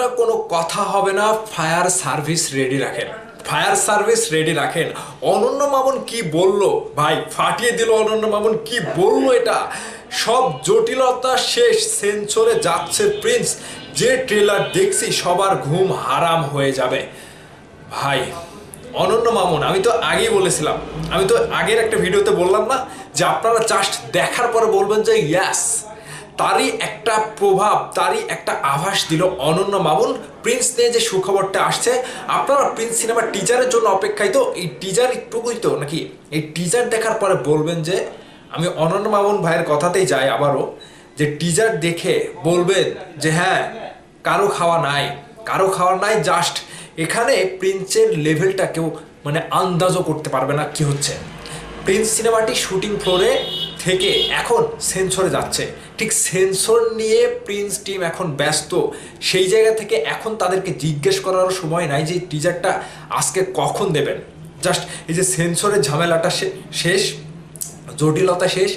না কোনো কথা হবে না, ফায়ার সার্ভিস রেডি রাখেন, ফায়ার সার্ভিস রেডি রাখেন। অনন্য মামুন কি বলল ভাই, ফাটিয়ে দিল অনন্য মামুন, কি বলল এটা। সব জটিলতা শেষ, সেন্সরে যাচ্ছে প্রিন্স। যে ট্রেলার দেখছি সবার ঘুম হারাম হয়ে যাবে ভাই। অনন্য মামুন, আমি তো আগেই বলেছিলাম, আমি তো আগের একটা ভিডিওতে বললাম না যে আপনারা জাস্ট দেখার পরে বলবেন যে ইয়াস। তারই একটা প্রভাব, তারই একটা আভাস দিল অনন্য মামুন। প্রিন্স নিয়ে যে সুখবরটা আসছে, আপনারা প্রিন্স সিনেমার টিজারের জন্য অপেক্ষায়, তো এই টিজার একটুকুই তো নাকি, এই টিজার দেখার পরে বলবেন যে, আমি অনন্য মামুন ভাইয়ের কথাতেই যাই আবারও, যে টিজার দেখে বলবেন যে হ্যাঁ, কারো খাওয়া নাই, কারো খাওয়া নাই। জাস্ট এখানে প্রিন্সের লেভেলটা কেউ মানে আন্দাজও করতে পারবে না কি হচ্ছে। প্রিন্স সিনেমাটি শুটিং ফ্লোরে থেকে এখন সেন্সরে যাচ্ছে, ঠিক সেন্সর নিয়ে প্রিন্স টিম এখন ব্যস্ত। সেই জায়গা থেকে এখন তাদেরকে জিজ্ঞেস করার সময় নাই যে টিজারটা আজকে কখন দেবেন। জাস্ট এই যে সেন্সরের ঝামেলাটা শেষ, জটিলতা শেষ।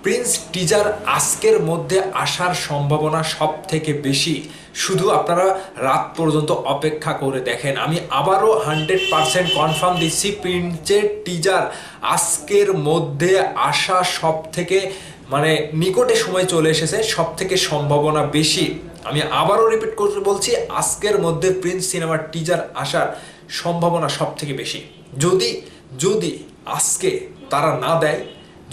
প্রিন্স টিজার আজকের মধ্যে আসার সম্ভাবনা সব থেকে বেশি। শুধু আপনারা রাত পর্যন্ত অপেক্ষা করে দেখেন। আমি আবারও 100% কনফার্ম দিচ্ছি, প্রিন্সের টিজার আজকের মধ্যে আসা সব থেকে মানে নিকটে সময় চলে এসেছে, সব থেকে সম্ভাবনা বেশি। আমি আবারও রিপিট করে বলছি, আজকের মধ্যে প্রিন্স সিনেমার টিজার আসার সম্ভাবনা সব থেকে বেশি। যদি যদি আজকে তারা না দেয়,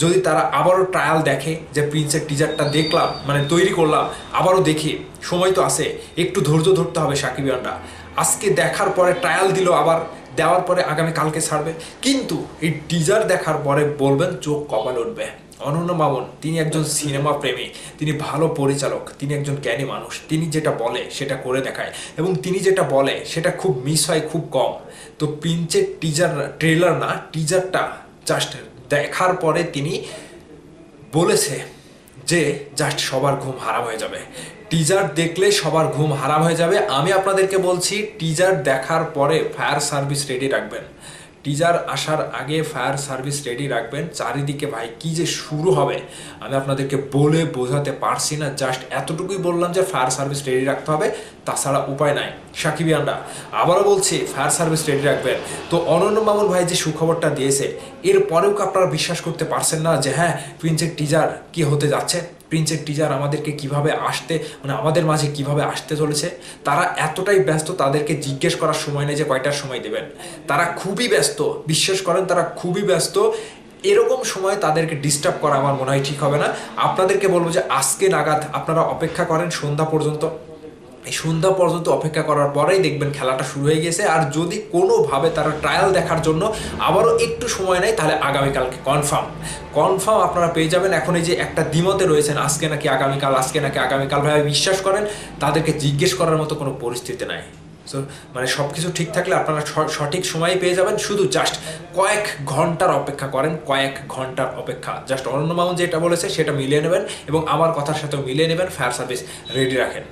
যদি তারা আবারও ট্রায়াল দেখে যে প্রিন্সের টিজারটা দেখলাম মানে তৈরি করলাম, আবারও দেখি, সময় তো আছে, একটু ধৈর্য ধরতে হবে সাকিবিয়ানরা। আজকে দেখার পরে ট্রায়াল দিল, আবার দেওয়ার পরে আগামী কালকে ছাড়বে, কিন্তু এই টিজার দেখার পরে বলবেন চোখ কপালে উঠবে। অনন্য মামুন তিনি একজন সিনেমা প্রেমী, তিনি ভালো পরিচালক, তিনি একজন জ্ঞানী মানুষ। তিনি যেটা বলে সেটা করে দেখায়, এবং তিনি যেটা বলে সেটা খুব মিস হয় খুব কম। তো প্রিন্সের ট্রেলার না, টিজারটা জাস্ট দেখার পরে তিনি বলেছে যে জাস্ট সবার ঘুম হারাম হয়ে যাবে। টিজার দেখলে সবার ঘুম হারাম হয়ে যাবে। আমি আপনাদেরকে বলছি, টিজার দেখার পরে ফায়ার সার্ভিস রেডি রাখবেন, টিজার আসার আগে ফায়ার সার্ভিস রেডি রাখবেন। চারিদিকে ভাই কি যে শুরু হবে আমি আপনাদেরকে বলে বোঝাতে পারছি না। জাস্ট এতটুকুই বললাম যে ফায়ার সার্ভিস রেডি রাখতে হবে, তাছাড়া উপায় নাই। সাকিবিয়ানরা আবারও বলছি, ফায়ার সার্ভিস রেডি রাখবেন। তো অনন্য মামুন ভাই যে সুখবরটা দিয়েছে, এরপরেও কি আপনারা বিশ্বাস করতে পারছেন না যে হ্যাঁ, প্রিন্সের টিজার কি হতে যাচ্ছে, প্রিন্সের টিজার আমাদেরকে কিভাবে আসতে মানে আমাদের মাঝে কিভাবে আসতে চলেছে। তারা এতটাই ব্যস্ত, তাদেরকে জিজ্ঞেস করার সময় নেই যে কয়টার সময় দেবেন। তারা খুবই ব্যস্ত, বিশ্বাস করেন, তারা খুবই ব্যস্ত। এরকম সময় তাদেরকে ডিস্টার্ব করা আমার মনে হয় ঠিক হবে না। আপনাদেরকে বলবো যে আজকে নাগাদ আপনারা অপেক্ষা করেন সন্ধ্যা পর্যন্ত। এই সন্ধ্যা পর্যন্ত অপেক্ষা করার পরেই দেখবেন খেলাটা শুরু হয়ে গেছে। আর যদি কোনোভাবে তারা ট্রায়াল দেখার জন্য আবারও একটু সময় নেয়, তাহলে আগামীকালকে কনফার্ম কনফার্ম আপনারা পেয়ে যাবেন। এখন এই যে একটা দ্বিমতে রয়েছেন, আজকে নাকি আগামীকাল, আজকে নাকি আগামীকাল, ভাই বিশ্বাস করেন তাদেরকে জিজ্ঞেস করার মতো কোনো পরিস্থিতি নাই। সো মানে সব কিছু ঠিক থাকলে আপনারা সঠিক সময় পেয়ে যাবেন। শুধু জাস্ট কয়েক ঘন্টার অপেক্ষা করেন, কয়েক ঘন্টার অপেক্ষা। জাস্ট অনন্য মামুন যেটা বলেছে সেটা মিলিয়ে নেবেন, এবং আমার কথার সাথেও মিলিয়ে নেবেন। ফায়ার সার্ভিস রেডি রাখেন।